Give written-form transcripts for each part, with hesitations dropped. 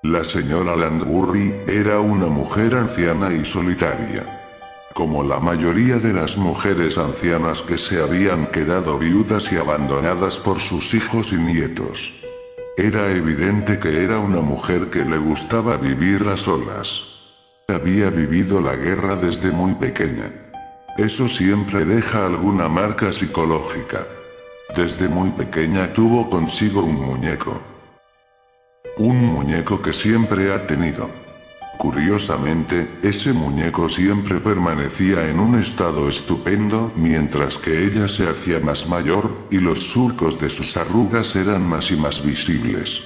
La señora Landburry era una mujer anciana y solitaria. Como la mayoría de las mujeres ancianas que se habían quedado viudas y abandonadas por sus hijos y nietos. Era evidente que era una mujer que le gustaba vivir a solas. Había vivido la guerra desde muy pequeña. Eso siempre deja alguna marca psicológica. Desde muy pequeña tuvo consigo un muñeco. Un muñeco que siempre ha tenido. Curiosamente, ese muñeco siempre permanecía en un estado estupendo mientras que ella se hacía más mayor, y los surcos de sus arrugas eran más y más visibles.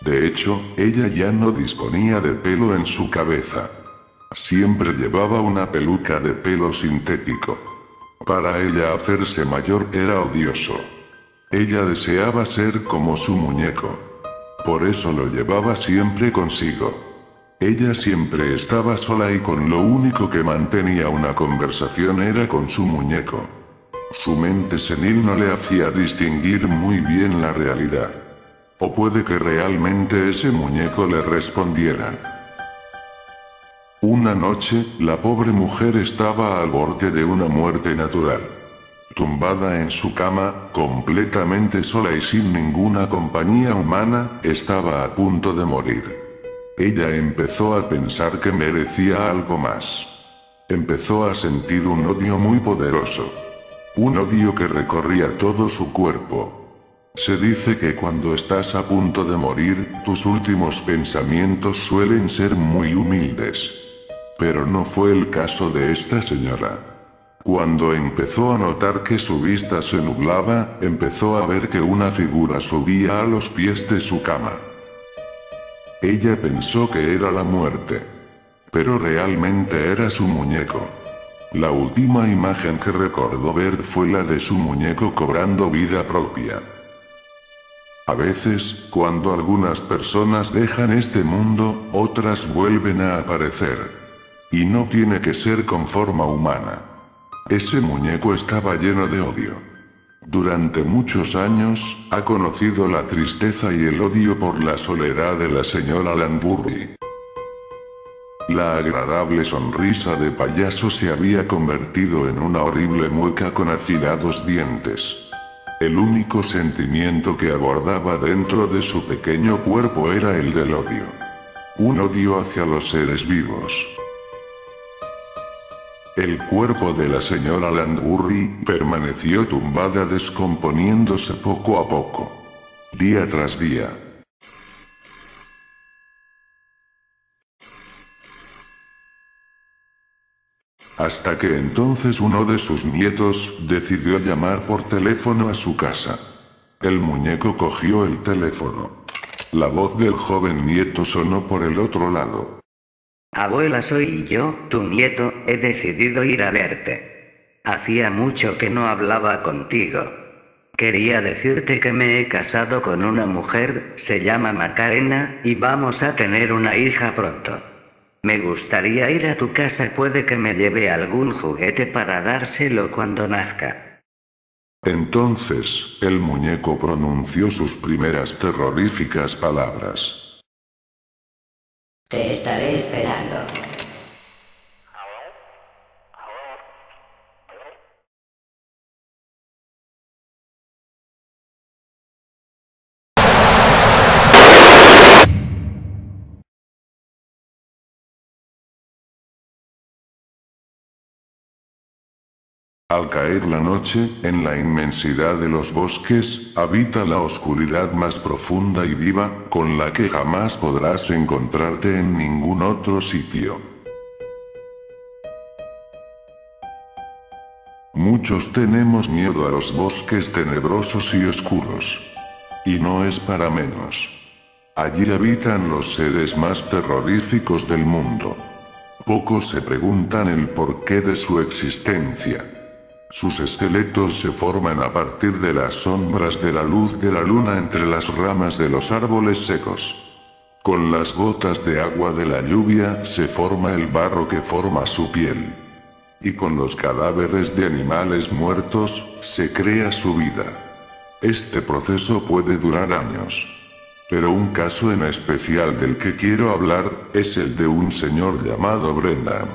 De hecho, ella ya no disponía de pelo en su cabeza. Siempre llevaba una peluca de pelo sintético. Para ella hacerse mayor era odioso. Ella deseaba ser como su muñeco. Por eso lo llevaba siempre consigo. Ella siempre estaba sola y con lo único que mantenía una conversación era con su muñeco. Su mente senil no le hacía distinguir muy bien la realidad. O puede que realmente ese muñeco le respondiera. Una noche, la pobre mujer estaba al borde de una muerte natural. Tumbada en su cama, completamente sola y sin ninguna compañía humana, estaba a punto de morir. Ella empezó a pensar que merecía algo más. Empezó a sentir un odio muy poderoso. Un odio que recorría todo su cuerpo. Se dice que cuando estás a punto de morir, tus últimos pensamientos suelen ser muy humildes. Pero no fue el caso de esta señora. Cuando empezó a notar que su vista se nublaba, empezó a ver que una figura subía a los pies de su cama. Ella pensó que era la muerte. Pero realmente era su muñeco. La última imagen que recordó ver fue la de su muñeco cobrando vida propia. A veces, cuando algunas personas dejan este mundo, otras vuelven a aparecer. Y no tiene que ser con forma humana. Ese muñeco estaba lleno de odio. Durante muchos años, ha conocido la tristeza y el odio por la soledad de la señora Landburry. La agradable sonrisa de payaso se había convertido en una horrible mueca con afilados dientes. El único sentimiento que abordaba dentro de su pequeño cuerpo era el del odio. Un odio hacia los seres vivos. El cuerpo de la señora Landburry permaneció tumbada descomponiéndose poco a poco. Día tras día. Hasta que entonces uno de sus nietos decidió llamar por teléfono a su casa. El muñeco cogió el teléfono. La voz del joven nieto sonó por el otro lado. Abuela, soy yo, tu nieto, he decidido ir a verte. Hacía mucho que no hablaba contigo. Quería decirte que me he casado con una mujer, se llama Macarena, y vamos a tener una hija pronto. Me gustaría ir a tu casa, puede que me lleve algún juguete para dárselo cuando nazca. Entonces, el muñeco pronunció sus primeras terroríficas palabras. Te estaré esperando. Al caer la noche, en la inmensidad de los bosques, habita la oscuridad más profunda y viva, con la que jamás podrás encontrarte en ningún otro sitio. Muchos tenemos miedo a los bosques tenebrosos y oscuros. Y no es para menos. Allí habitan los seres más terroríficos del mundo. Pocos se preguntan el porqué de su existencia. Sus esqueletos se forman a partir de las sombras de la luz de la luna entre las ramas de los árboles secos. Con las gotas de agua de la lluvia se forma el barro que forma su piel. Y con los cadáveres de animales muertos, se crea su vida. Este proceso puede durar años. Pero un caso en especial del que quiero hablar, es el de un señor llamado Brendan.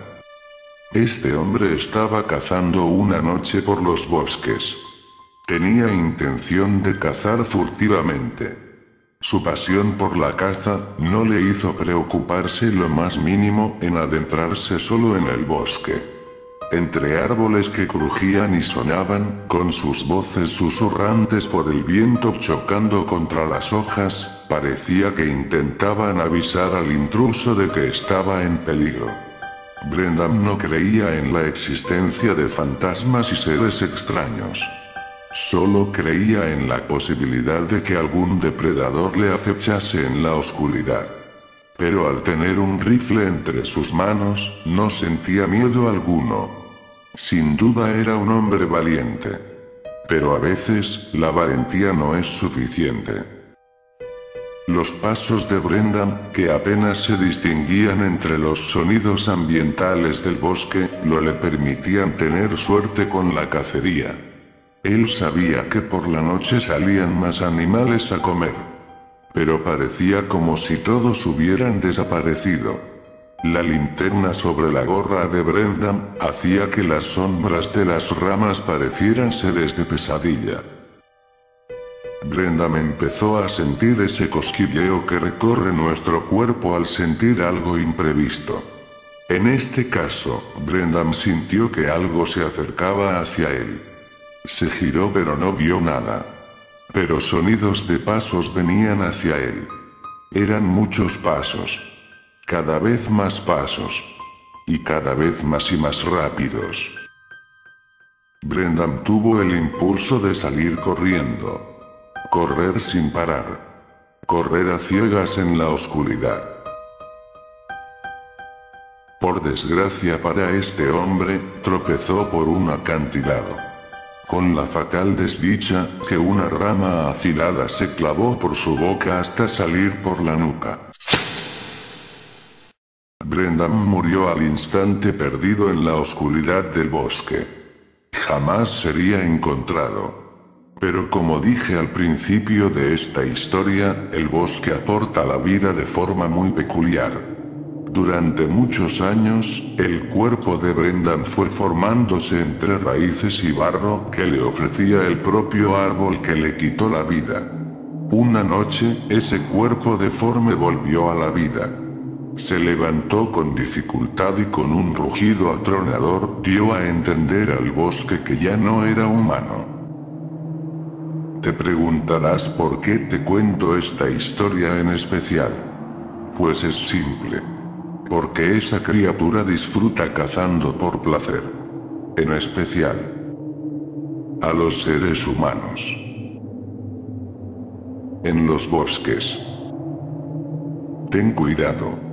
Este hombre estaba cazando una noche por los bosques. Tenía intención de cazar furtivamente. Su pasión por la caza no le hizo preocuparse lo más mínimo en adentrarse solo en el bosque. Entre árboles que crujían y sonaban, con sus voces susurrantes por el viento chocando contra las hojas, parecía que intentaban avisar al intruso de que estaba en peligro. Brendan no creía en la existencia de fantasmas y seres extraños. Solo creía en la posibilidad de que algún depredador le acechase en la oscuridad. Pero al tener un rifle entre sus manos, no sentía miedo alguno. Sin duda era un hombre valiente. Pero a veces, la valentía no es suficiente. Los pasos de Brendan, que apenas se distinguían entre los sonidos ambientales del bosque, no le permitían tener suerte con la cacería. Él sabía que por la noche salían más animales a comer. Pero parecía como si todos hubieran desaparecido. La linterna sobre la gorra de Brendan hacía que las sombras de las ramas parecieran seres de pesadilla. Brendan empezó a sentir ese cosquilleo que recorre nuestro cuerpo al sentir algo imprevisto. En este caso, Brendan sintió que algo se acercaba hacia él. Se giró pero no vio nada. Pero sonidos de pasos venían hacia él. Eran muchos pasos. Cada vez más pasos. Y cada vez más y más rápidos. Brendan tuvo el impulso de salir corriendo. Correr sin parar. Correr a ciegas en la oscuridad. Por desgracia para este hombre, tropezó por un acantilado. Con la fatal desdicha, que una rama afilada se clavó por su boca hasta salir por la nuca. Brendan murió al instante perdido en la oscuridad del bosque. Jamás sería encontrado. Pero como dije al principio de esta historia, el bosque aporta la vida de forma muy peculiar. Durante muchos años, el cuerpo de Brendan fue formándose entre raíces y barro que le ofrecía el propio árbol que le quitó la vida. Una noche, ese cuerpo deforme volvió a la vida. Se levantó con dificultad y con un rugido atronador dio a entender al bosque que ya no era humano. Te preguntarás por qué te cuento esta historia en especial. Pues es simple. Porque esa criatura disfruta cazando por placer. En especial a los seres humanos. En los bosques. Ten cuidado.